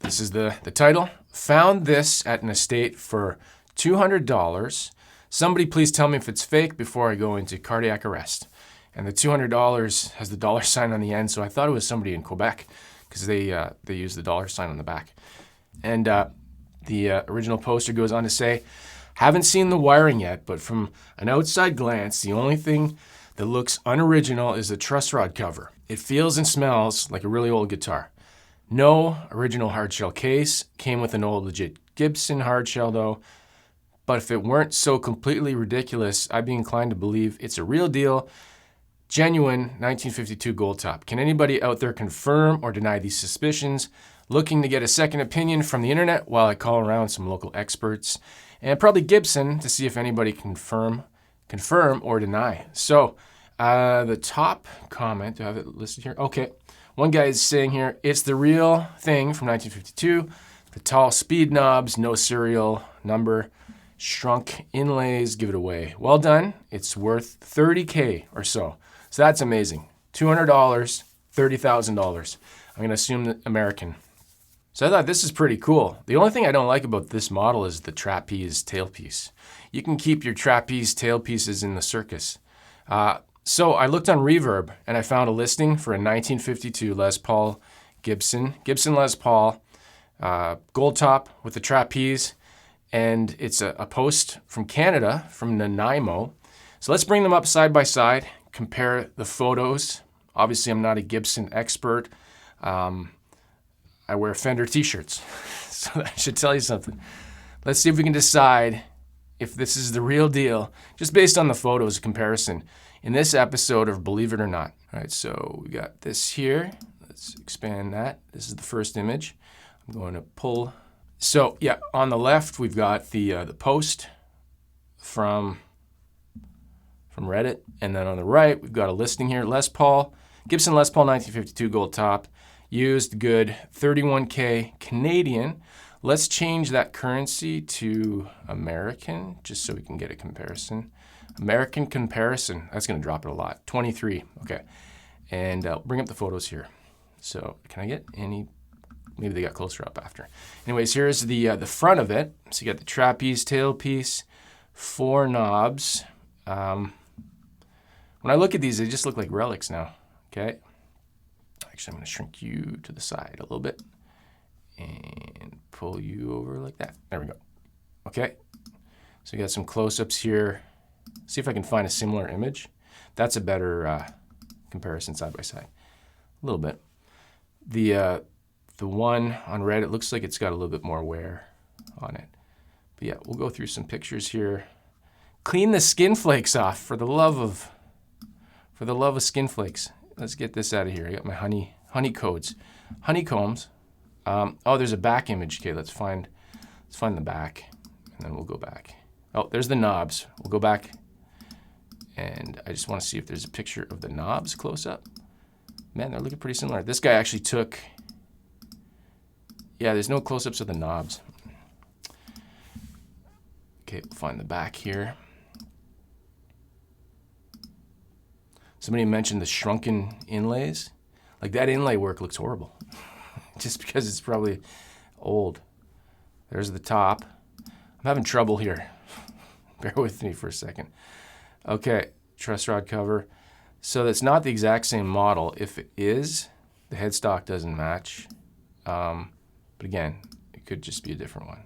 This is the title. Found this at an estate for $200. Somebody please tell me if it's fake before I go into cardiac arrest. And the $200 has the dollar sign on the end, so I thought it was somebody in Quebec because they use the dollar sign on the back. And the original poster goes on to say, haven't seen the wiring yet, but from an outside glance, the only thing that looks unoriginal is the truss rod cover. It feels and smells like a really old guitar. No original hardshell case, came with an old legit Gibson hardshell though, but if it weren't so completely ridiculous, I'd be inclined to believe it's a real deal, genuine 1952 Goldtop. Can anybody out there confirm or deny these suspicions? Looking to get a second opinion from the internet while I call around some local experts and probably Gibson to see if anybody confirm or deny. So the top comment, do I have it listed here? Okay. One guy is saying here, it's the real thing from 1952. The tall speed knobs, no serial number, shrunk inlays, give it away. Well done. It's worth $30K or so. So that's amazing. $200, $30,000. I'm going to assume that American. So I thought this is pretty cool. The only thing I don't like about this model is the trapeze tailpiece. You can keep your trapeze tailpieces in the circus. So I looked on Reverb and I found a listing for a 1952 Les Paul Gibson Les Paul, Goldtop with the trapeze, and it's a post from Canada, from Nanaimo. So let's bring them up side by side, compare the photos. Obviously, I'm not a Gibson expert. I wear Fender t-shirts, so that should tell you something. Let's see if we can decide if this is the real deal, just based on the photos comparison in this episode of Believe It or Not. All right, so we got this here. Let's expand that. This is the first image. I'm going to pull. So yeah, on the left, we've got the post from Reddit. And then on the right, we've got a listing here. Les Paul, Gibson Les Paul 1952 Goldtop, used good, $31K Canadian. Let's change that currency to American, just so we can get a comparison. American comparison, that's going to drop it a lot. 23, okay. And bring up the photos here. So can I get any? Maybe they got closer up after. Anyways, here's the front of it. So you got the trapeze tailpiece, 4 knobs. When I look at these, they just look like relics now, okay? Actually, I'm going to shrink you to the side a little bit and pull you over like that. There we go. Okay. So we got some close-ups here. See if I can find a similar image. That's a better comparison side by side. A little bit. The one on Reddit looks like it's got a little bit more wear on it. But yeah, we'll go through some pictures here. Clean the skin flakes off for the love of skin flakes. Let's get this out of here. I got my honeycombs. Oh, there's a back image. Okay, let's find the back, and then we'll go back. Oh, there's the knobs. We'll go back, and I just want to see if there's a picture of the knobs close up. Man, they're looking pretty similar. This guy actually took. Yeah, there's no close-ups of the knobs. Okay, we'll find the back here. Somebody mentioned the shrunken inlays. Like, that inlay work looks horrible. Just because it's probably old. There's the top. I'm having trouble here. Bear with me for a second. Okay, truss rod cover. So that's not the exact same model. If it is, the headstock doesn't match. But again, it could just be a different one.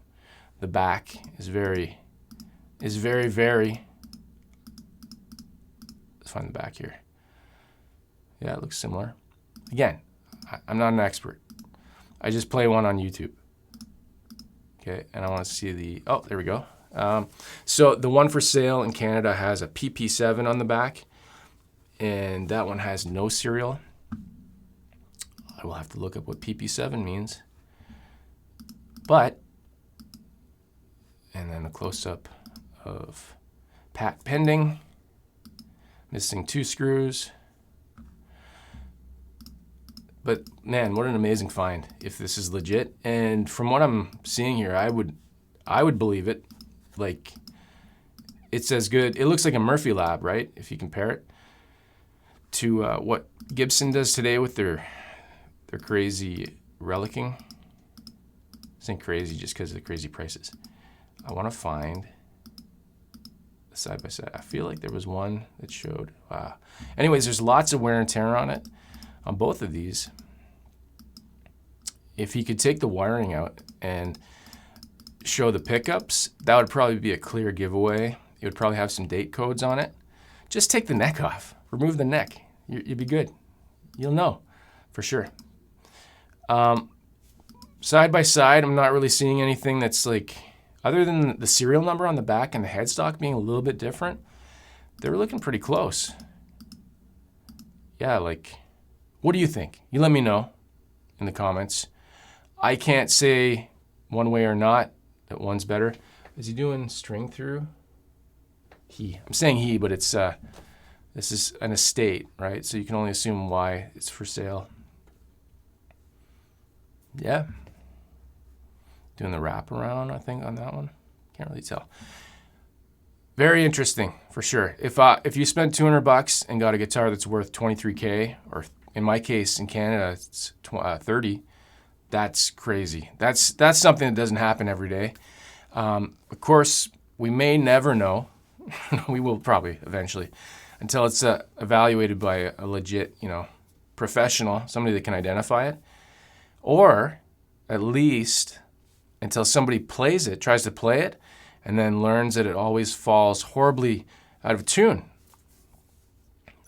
The back is very. Let's find the back here. Yeah, it looks similar. Again, I'm not an expert. I just play one on YouTube. Okay, and I want to see the, oh, there we go. So the one for sale in Canada has a PP7 on the back, and that one has no serial. I will have to look up what PP7 means. But, and then a close-up of Pat pending, missing 2 screws. But man, what an amazing find if this is legit. And from what I'm seeing here, I would believe it. Like, it's as good. It looks like a Murphy Lab, right? If you compare it to what Gibson does today with their crazy relicking. This ain't crazy just because of the crazy prices. I want to find the side by side. I feel like there was one that showed. Anyways, there's lots of wear and tear on it, on both of these. If he could take the wiring out and show the pickups, that would probably be a clear giveaway. It would probably have some date codes on it. Just take the neck off. Remove the neck. You'd be good. You'll know for sure. Side by side, I'm not really seeing anything that's like, other than the serial number on the back and the headstock being a little bit different, they're looking pretty close. Yeah, like, what do you think? You let me know in the comments. I can't say one way or not that one's better. Is he doing string through? I'm saying he, but it's this is an estate, right? So you can only assume why it's for sale. Yeah. Doing the wraparound, I think, on that one. Can't really tell. Very interesting, for sure. If you spend $200 and got a guitar that's worth $23K, or in my case, in Canada, it's $30, that's crazy. That's something that doesn't happen every day. Of course, we may never know. We will probably eventually, until it's evaluated by a legit, professional, somebody that can identify it, or at least until somebody plays it, tries to play it, and then learns that it always falls horribly out of tune.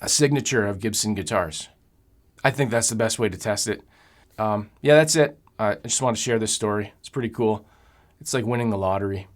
A signature of Gibson guitars. I think that's the best way to test it. Yeah, that's it. I just want to share this story. It's pretty cool. It's like winning the lottery.